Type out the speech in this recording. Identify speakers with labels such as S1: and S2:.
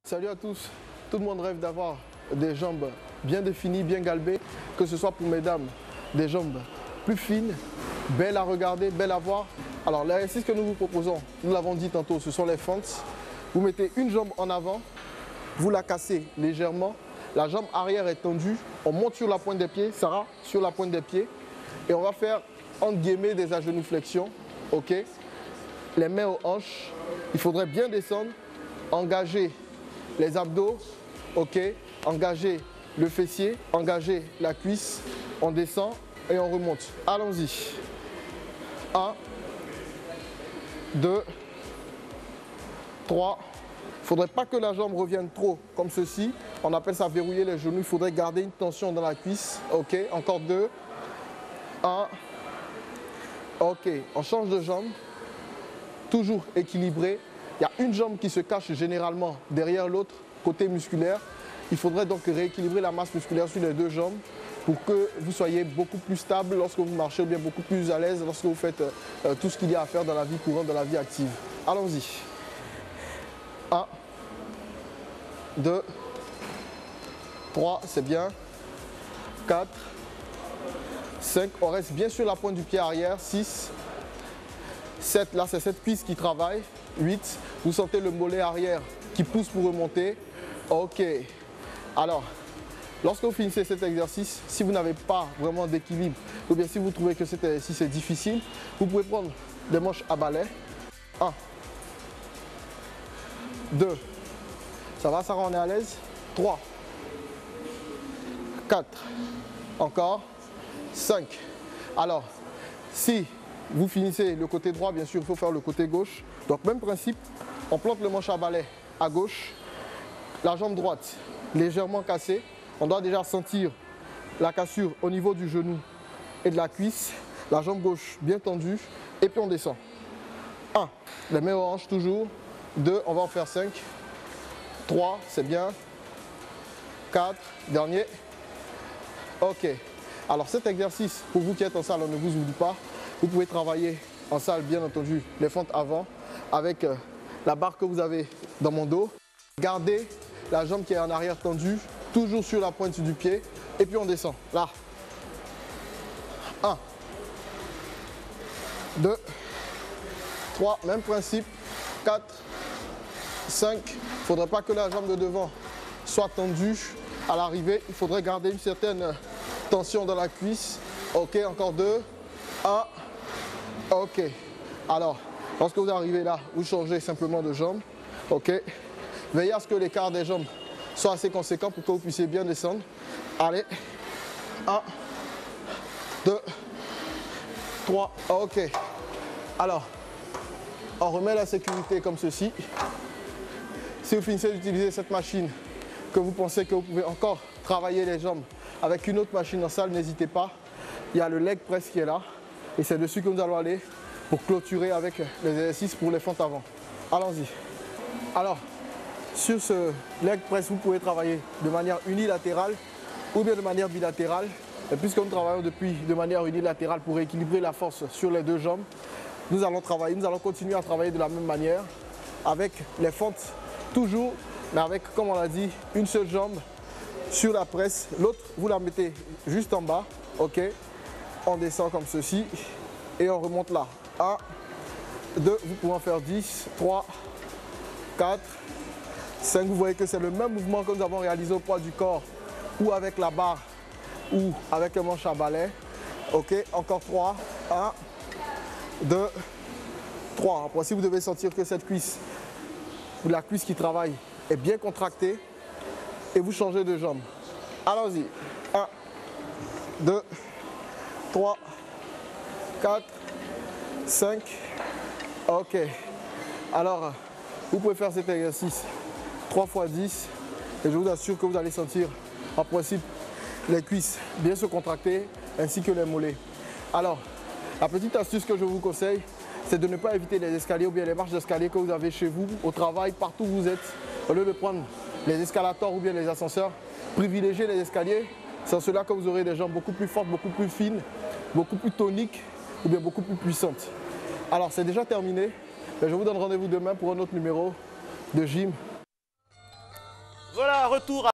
S1: Salut à tous, tout le monde rêve d'avoir des jambes bien définies, bien galbées, que ce soit pour mesdames, des jambes plus fines, belles à regarder, belles à voir. Alors l'exercice que nous vous proposons, nous l'avons dit tantôt, ce sont les fentes. Vous mettez une jambe en avant, vous la cassez légèrement, la jambe arrière est tendue, on monte sur la pointe des pieds, Sarah, sur la pointe des pieds, et on va faire entre guillemets des agenuflexions, ok? Les mains aux hanches, il faudrait bien descendre, engager les abdos, ok, engager le fessier, engager la cuisse, on descend et on remonte. Allons-y. 1, 2, 3. Il ne faudrait pas que la jambe revienne trop comme ceci. On appelle ça verrouiller les genoux. Il faudrait garder une tension dans la cuisse. Ok, encore 2. 1. Ok, on change de jambe. Toujours équilibré. Il y a une jambe qui se cache généralement derrière l'autre, côté musculaire. Il faudrait donc rééquilibrer la masse musculaire sur les deux jambes pour que vous soyez beaucoup plus stable lorsque vous marchez ou bien beaucoup plus à l'aise lorsque vous faites tout ce qu'il y a à faire dans la vie courante, dans la vie active. Allons-y. 1, 2, 3, c'est bien. 4, 5, on reste bien sur la pointe du pied arrière. 6, 7, là c'est cette cuisse qui travaille. 8, vous sentez le mollet arrière qui pousse pour remonter. Ok. Alors, lorsque vous finissez cet exercice, si vous n'avez pas vraiment d'équilibre, ou bien si vous trouvez que cet exercice est difficile, vous pouvez prendre des manches à balai. 1, 2, ça va, Sarah, on est à l'aise. 3, 4, encore 5. Alors, si vous finissez le côté droit, bien sûr, il faut faire le côté gauche. Donc, même principe, on plante le manche à balai à gauche, la jambe droite légèrement cassée. On doit déjà sentir la cassure au niveau du genou et de la cuisse. La jambe gauche bien tendue. Et puis on descend. 1, les mains aux hanches toujours. 2, on va en faire 5. 3, c'est bien. 4, dernier. Ok. Alors cet exercice, pour vous qui êtes en salle, on ne vous oublie pas. Vous pouvez travailler en salle, bien entendu, les fentes avant avec la barre que vous avez dans mon dos. Gardez la jambe qui est en arrière tendue, toujours sur la pointe du pied. Et puis on descend. Là. 1, 2, 3, même principe. 4, 5. Il ne faudrait pas que la jambe de devant soit tendue à l'arrivée. Il faudrait garder une certaine tension dans la cuisse. Ok, encore 2. 1. Ok. Alors, lorsque vous arrivez là, vous changez simplement de jambe. Ok. Veillez à ce que l'écart des jambes soit assez conséquent pour que vous puissiez bien descendre. Allez. 1, 2, 3. Ok. Alors, on remet la sécurité comme ceci. Si vous finissez d'utiliser cette machine, que vous pensez que vous pouvez encore travailler les jambes avec une autre machine en salle, n'hésitez pas. Il y a le leg press qui est là. Et c'est dessus que nous allons aller pour clôturer avec les exercices pour les fentes avant. Allons-y. Alors, sur ce leg press, vous pouvez travailler de manière unilatérale ou bien de manière bilatérale. Et puisque nous travaillons depuis de manière unilatérale pour équilibrer la force sur les deux jambes, nous allons continuer à travailler de la même manière avec les fentes toujours, mais avec, comme on l'a dit, une seule jambe sur la presse. L'autre, vous la mettez juste en bas, ok. On descend comme ceci et on remonte là. 1, 2, vous pouvez en faire 10, 3, 4, 5. Vous voyez que c'est le même mouvement que nous avons réalisé au poids du corps ou avec la barre ou avec le manche à balai. Ok, encore 3, 1, 2, 3. Après, si vous devez sentir que cette cuisse, ou la cuisse qui travaille, est bien contractée et vous changez de jambe. Allons-y. 1, 2, 3, 4, 5. Ok. Alors, vous pouvez faire cet exercice 3 fois 10 et je vous assure que vous allez sentir en principe les cuisses bien se contracter ainsi que les mollets. Alors, la petite astuce que je vous conseille, c'est de ne pas éviter les escaliers ou bien les marches d'escalier que vous avez chez vous, au travail, partout où vous êtes. Au lieu de prendre les escalators ou bien les ascenseurs, privilégiez les escaliers. C'est en cela que vous aurez des jambes beaucoup plus fortes, beaucoup plus fines, beaucoup plus toniques ou bien beaucoup plus puissantes. Alors c'est déjà terminé, mais je vous donne rendez-vous demain pour un autre numéro de gym.
S2: Voilà, retour à